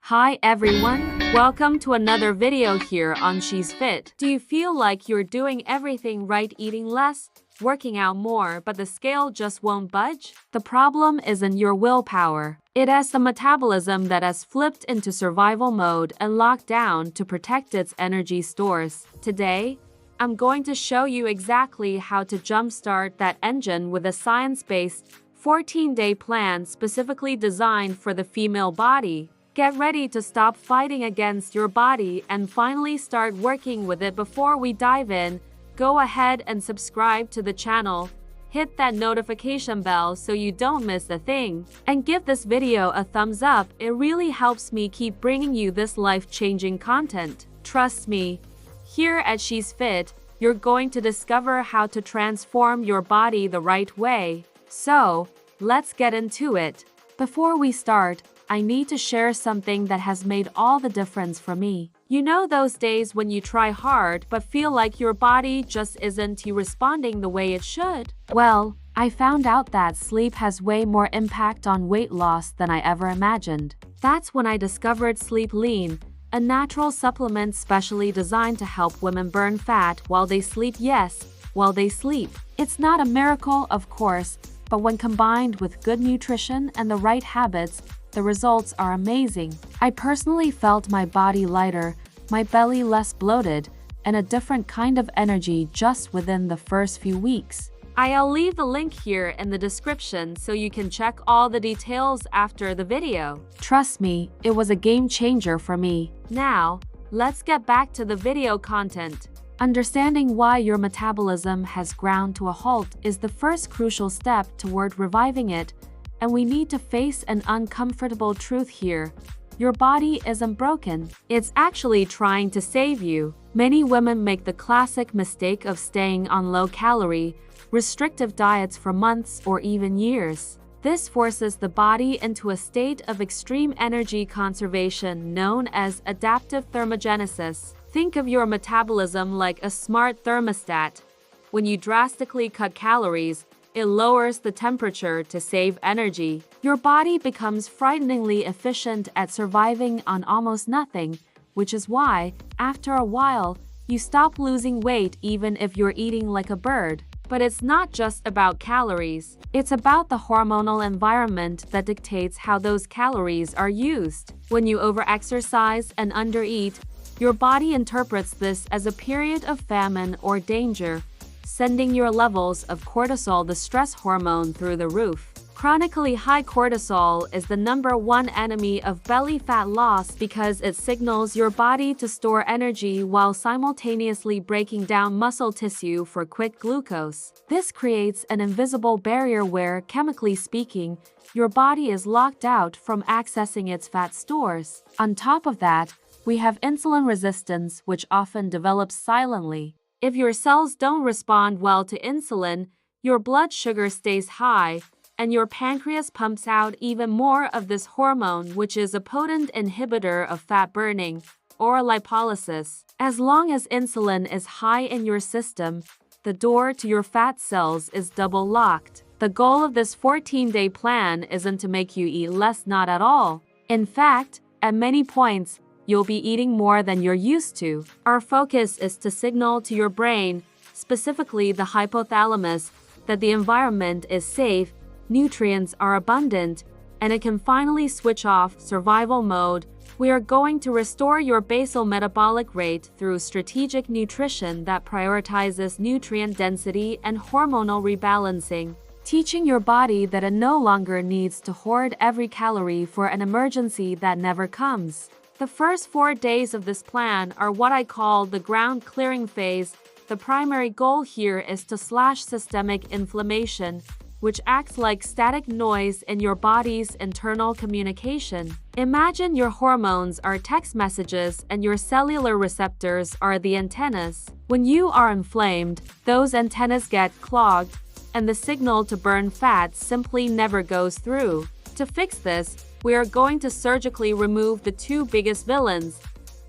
Hi everyone, welcome to another video here on She's Fit. Do you feel like you're doing everything right, eating less, working out more, but the scale just won't budge? The problem isn't your willpower. It is the metabolism that has flipped into survival mode and locked down to protect its energy stores. Today, I'm going to show you exactly how to jumpstart that engine with a science-based 14-day plan specifically designed for the female body. Get ready to stop fighting against your body and finally start working with it. Before we dive in, go ahead and subscribe to the channel, hit that notification bell so you don't miss a thing, and give this video a thumbs up. It really helps me keep bringing you this life-changing content. Trust me, here at She's Fit, you're going to discover how to transform your body the right way. So, let's get into it. Before we start, I need to share something that has made all the difference for me. You know those days when you try hard but feel like your body just isn't responding the way it should? Well, I found out that sleep has way more impact on weight loss than I ever imagined. That's when I discovered Sleep Lean, a natural supplement specially designed to help women burn fat while they sleep. Yes, while they sleep. It's not a miracle, of course, but when combined with good nutrition and the right habits, the results are amazing. I personally felt my body lighter, my belly less bloated, and a different kind of energy just within the first few weeks. I'll leave the link here in the description so you can check all the details after the video. Trust me, it was a game changer for me. Now, let's get back to the video content. Understanding why your metabolism has ground to a halt is the first crucial step toward reviving it. And we need to face an uncomfortable truth here. Your body isn't broken. It's actually trying to save you. Many women make the classic mistake of staying on low-calorie, restrictive diets for months or even years. This forces the body into a state of extreme energy conservation known as adaptive thermogenesis. Think of your metabolism like a smart thermostat. When you drastically cut calories, it lowers the temperature to save energy. Your body becomes frighteningly efficient at surviving on almost nothing, which is why, after a while, you stop losing weight even if you're eating like a bird. But it's not just about calories. It's about the hormonal environment that dictates how those calories are used. When you overexercise and undereat, your body interprets this as a period of famine or danger, sending your levels of cortisol, the stress hormone, through the roof. Chronically high cortisol is the #1 enemy of belly fat loss because it signals your body to store energy while simultaneously breaking down muscle tissue for quick glucose. This creates an invisible barrier where, chemically speaking, your body is locked out from accessing its fat stores. On top of that, we have insulin resistance, which often develops silently. If your cells don't respond well to insulin, your blood sugar stays high, and your pancreas pumps out even more of this hormone, which is a potent inhibitor of fat burning, or lipolysis. As long as insulin is high in your system, the door to your fat cells is double locked. The goal of this 14-day plan isn't to make you eat less, not at all. In fact, at many points, you'll be eating more than you're used to. Our focus is to signal to your brain, specifically the hypothalamus, that the environment is safe, nutrients are abundant, and it can finally switch off survival mode. We are going to restore your basal metabolic rate through strategic nutrition that prioritizes nutrient density and hormonal rebalancing, teaching your body that it no longer needs to hoard every calorie for an emergency that never comes. The first 4 days of this plan are what I call the ground clearing phase. The primary goal here is to slash systemic inflammation, which acts like static noise in your body's internal communication. Imagine your hormones are text messages and your cellular receptors are the antennas. When you are inflamed, those antennas get clogged, and the signal to burn fat simply never goes through. To fix this, we are going to surgically remove the 2 biggest villains: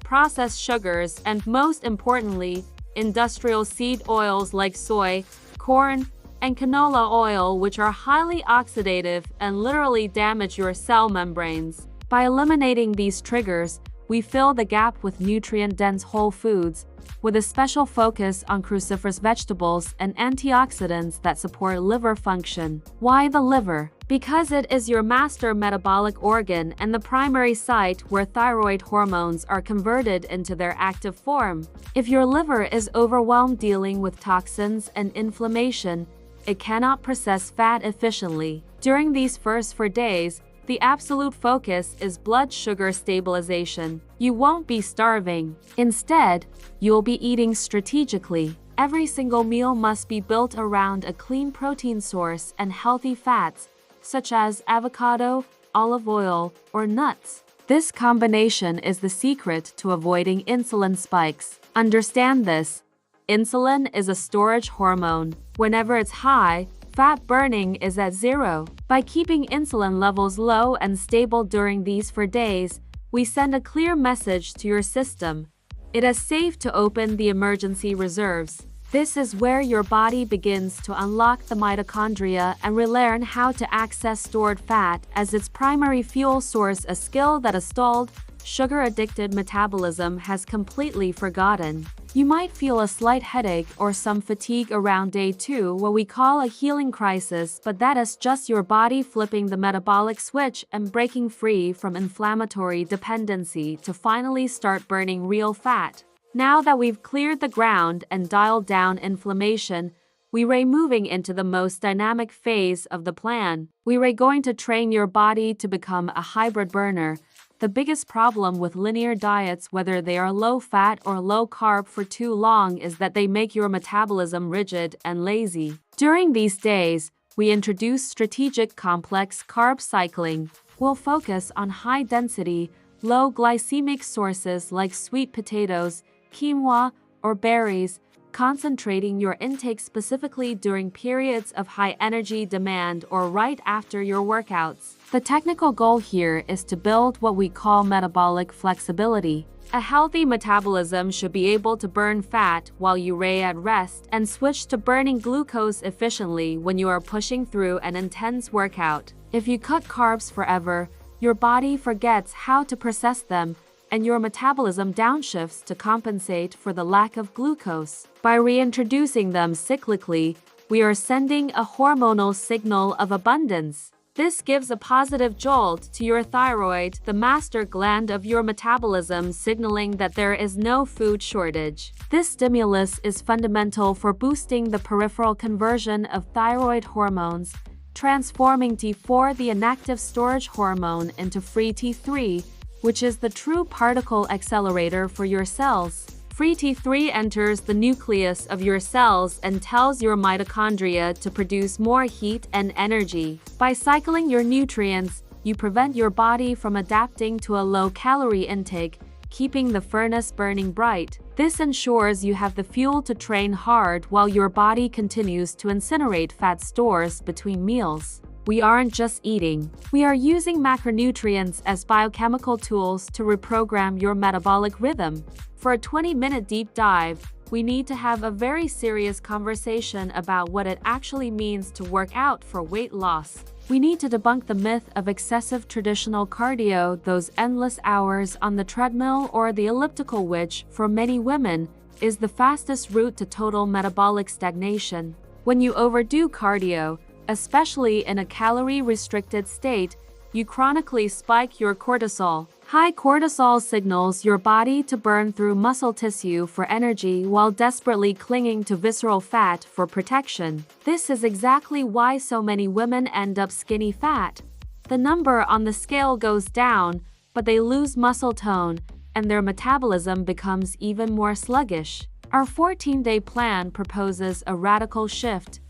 processed sugars and, most importantly, industrial seed oils like soy, corn, and canola oil, which are highly oxidative and literally damage your cell membranes. By eliminating these triggers, we fill the gap with nutrient-dense whole foods, with a special focus on cruciferous vegetables and antioxidants that support liver function. Why the liver? Because it is your master metabolic organ and the primary site where thyroid hormones are converted into their active form. If your liver is overwhelmed dealing with toxins and inflammation, it cannot process fat efficiently. During these first 4 days, the absolute focus is blood sugar stabilization. You won't be starving. Instead, you'll be eating strategically. Every single meal must be built around a clean protein source and healthy fats, such as avocado, olive oil, or nuts. This combination is the secret to avoiding insulin spikes. Understand this. Insulin is a storage hormone. Whenever it's high, fat burning is at zero. By keeping insulin levels low and stable during these 4 days, we send a clear message to your system. It is safe to open the emergency reserves. This is where your body begins to unlock the mitochondria and relearn how to access stored fat as its primary fuel source, a skill that a stalled, sugar-addicted metabolism has completely forgotten. You might feel a slight headache or some fatigue around day 2, what we call a healing crisis, but that is just your body flipping the metabolic switch and breaking free from inflammatory dependency to finally start burning real fat. Now that we've cleared the ground and dialed down inflammation, we're moving into the most dynamic phase of the plan. We're going to train your body to become a hybrid burner. The biggest problem with linear diets, whether they are low-fat or low-carb for too long, is that they make your metabolism rigid and lazy. During these days, we introduce strategic complex carb cycling. We'll focus on high-density, low-glycemic sources like sweet potatoes, quinoa, or berries, concentrating your intake specifically during periods of high energy demand or right after your workouts. The technical goal here is to build what we call metabolic flexibility. A healthy metabolism should be able to burn fat while you're at rest and switch to burning glucose efficiently when you are pushing through an intense workout. If you cut carbs forever, your body forgets how to process them, and your metabolism downshifts to compensate for the lack of glucose. By reintroducing them cyclically, we are sending a hormonal signal of abundance. This gives a positive jolt to your thyroid, the master gland of your metabolism, signaling that there is no food shortage. This stimulus is fundamental for boosting the peripheral conversion of thyroid hormones, transforming T4, the inactive storage hormone, into free T3, which is the true particle accelerator for your cells. Free T3 enters the nucleus of your cells and tells your mitochondria to produce more heat and energy. By cycling your nutrients, you prevent your body from adapting to a low-calorie intake, keeping the furnace burning bright. This ensures you have the fuel to train hard while your body continues to incinerate fat stores between meals. We aren't just eating. We are using macronutrients as biochemical tools to reprogram your metabolic rhythm. For a 20-minute deep dive, we need to have a very serious conversation about what it actually means to work out for weight loss. We need to debunk the myth of excessive traditional cardio, those endless hours on the treadmill or the elliptical, which, for many women, is the fastest route to total metabolic stagnation. When you overdo cardio, especially in a calorie-restricted state, you chronically spike your cortisol. High cortisol signals your body to burn through muscle tissue for energy while desperately clinging to visceral fat for protection. This is exactly why so many women end up skinny fat. The number on the scale goes down, but they lose muscle tone, and their metabolism becomes even more sluggish. Our 14-day plan proposes a radical shift.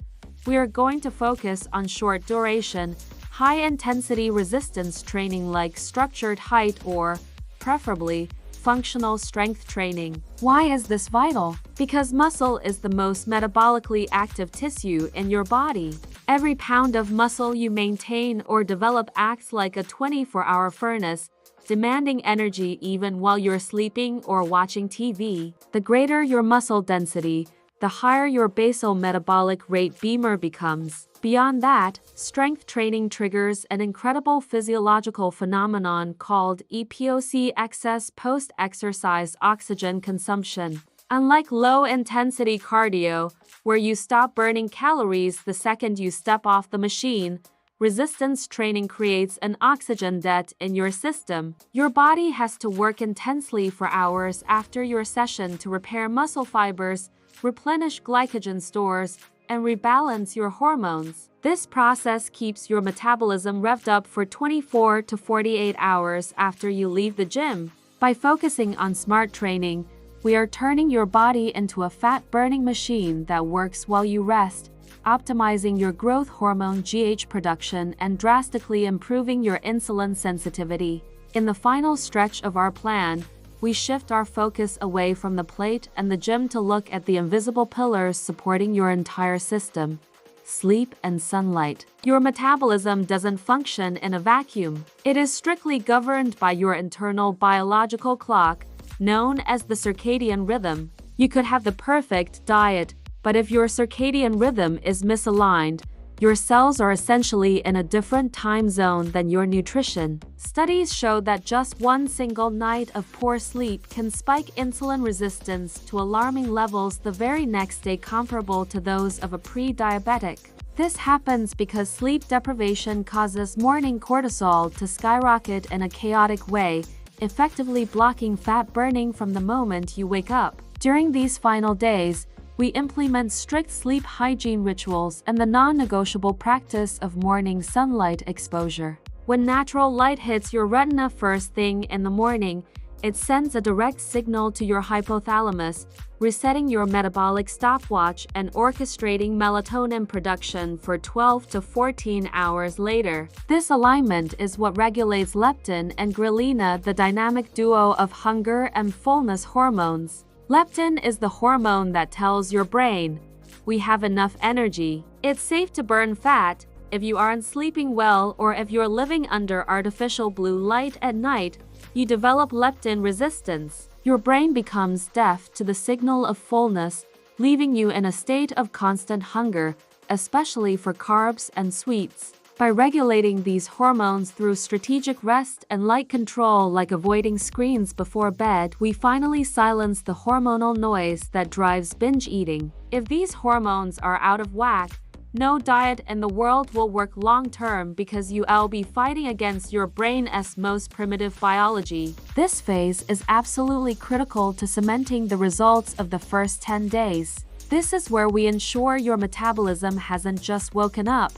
We are going to focus on short duration, high-intensity resistance training like structured height or, preferably, functional strength training. Why is this vital? Because muscle is the most metabolically active tissue in your body. Every pound of muscle you maintain or develop acts like a 24-hour furnace, demanding energy even while you're sleeping or watching TV. The greater your muscle density, the higher your basal metabolic rate beamer becomes. Beyond that, strength training triggers an incredible physiological phenomenon called EPOC, excess post-exercise oxygen consumption. Unlike low-intensity cardio, where you stop burning calories the second you step off the machine, resistance training creates an oxygen debt in your system. Your body has to work intensely for hours after your session to repair muscle fibers, replenish glycogen stores, and rebalance your hormones. This process keeps your metabolism revved up for 24 to 48 hours after you leave the gym. By focusing on smart training, we are turning your body into a fat-burning machine that works while you rest, optimizing your growth hormone GH production and drastically improving your insulin sensitivity. In the final stretch of our plan, we shift our focus away from the plate and the gym to look at the invisible pillars supporting your entire system: sleep and sunlight. Your metabolism doesn't function in a vacuum. It is strictly governed by your internal biological clock, known as the circadian rhythm. You could have the perfect diet, but if your circadian rhythm is misaligned, your cells are essentially in a different time zone than your nutrition. Studies show that just one single night of poor sleep can spike insulin resistance to alarming levels the very next day, comparable to those of a pre-diabetic. This happens because sleep deprivation causes morning cortisol to skyrocket in a chaotic way, effectively blocking fat burning from the moment you wake up. During these final days, we implement strict sleep hygiene rituals and the non-negotiable practice of morning sunlight exposure. When natural light hits your retina first thing in the morning, it sends a direct signal to your hypothalamus, resetting your metabolic stopwatch and orchestrating melatonin production for 12 to 14 hours later. This alignment is what regulates leptin and ghrelin, the dynamic duo of hunger and fullness hormones. Leptin is the hormone that tells your brain, we have enough energy. It's safe to burn fat. If you aren't sleeping well or if you're living under artificial blue light at night, you develop leptin resistance. Your brain becomes deaf to the signal of fullness, leaving you in a state of constant hunger, especially for carbs and sweets. By regulating these hormones through strategic rest and light control, like avoiding screens before bed, we finally silence the hormonal noise that drives binge eating. If these hormones are out of whack, no diet in the world will work long-term because you'll be fighting against your brain's most primitive biology. This phase is absolutely critical to cementing the results of the first 10 days. This is where we ensure your metabolism hasn't just woken up,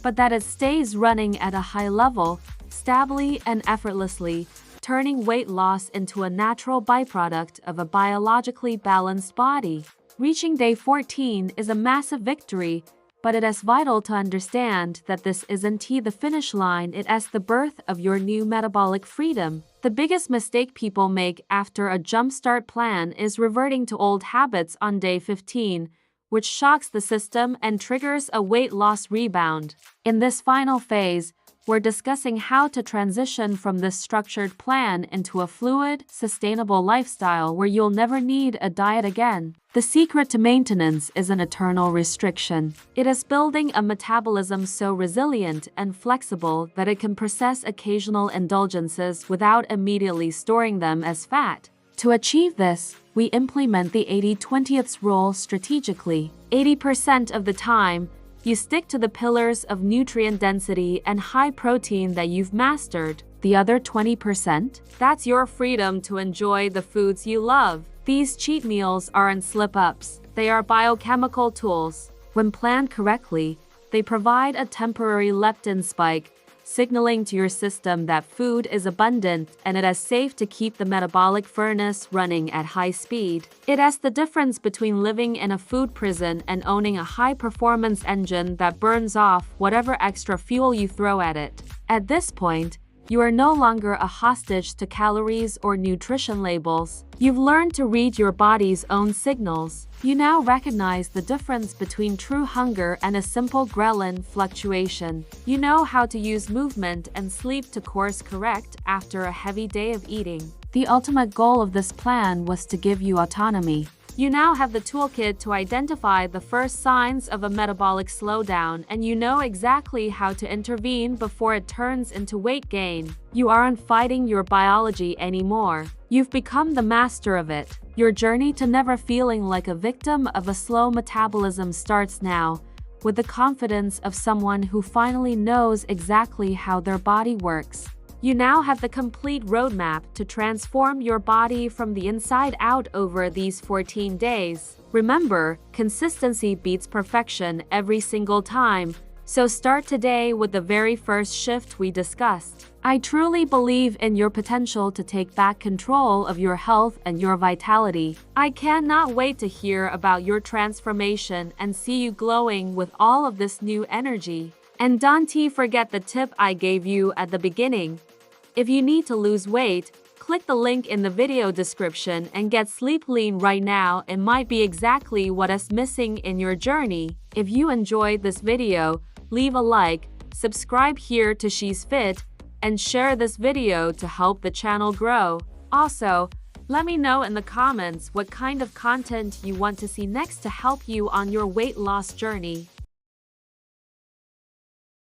but that it stays running at a high level, stably and effortlessly, turning weight loss into a natural byproduct of a biologically balanced body. Reaching day 14 is a massive victory, but it is vital to understand that this isn't the finish line, it is the birth of your new metabolic freedom. The biggest mistake people make after a jumpstart plan is reverting to old habits on day 15, which shocks the system and triggers a weight loss rebound. In this final phase, we're discussing how to transition from this structured plan into a fluid, sustainable lifestyle where you'll never need a diet again. The secret to maintenance is an eternal restriction. It is building a metabolism so resilient and flexible that it can process occasional indulgences without immediately storing them as fat. To achieve this, we implement the 80-20th rule strategically. 80% of the time, you stick to the pillars of nutrient density and high protein that you've mastered. The other 20%? That's your freedom to enjoy the foods you love. These cheat meals aren't slip-ups. They are biochemical tools. When planned correctly, they provide a temporary leptin spike, signaling to your system that food is abundant and it is safe to keep the metabolic furnace running at high speed. It is the difference between living in a food prison and owning a high-performance engine that burns off whatever extra fuel you throw at it. At this point, you are no longer a hostage to calories or nutrition labels. You've learned to read your body's own signals. You now recognize the difference between true hunger and a simple ghrelin fluctuation. You know how to use movement and sleep to course correct after a heavy day of eating. The ultimate goal of this plan was to give you autonomy. You now have the toolkit to identify the first signs of a metabolic slowdown, and you know exactly how to intervene before it turns into weight gain. You aren't fighting your biology anymore. You've become the master of it. Your journey to never feeling like a victim of a slow metabolism starts now, with the confidence of someone who finally knows exactly how their body works. You now have the complete roadmap to transform your body from the inside out over these 14 days. Remember, consistency beats perfection every single time, so start today with the very first shift we discussed. I truly believe in your potential to take back control of your health and your vitality. I cannot wait to hear about your transformation and see you glowing with all of this new energy. And don't forget the tip I gave you at the beginning. If you need to lose weight, click the link in the video description and get sleep lean right now. It might be exactly what is missing in your journey. If you enjoyed this video, leave a like, subscribe here to She's Fit, and share this video to help the channel grow. Also, let me know in the comments what kind of content you want to see next to help you on your weight loss journey.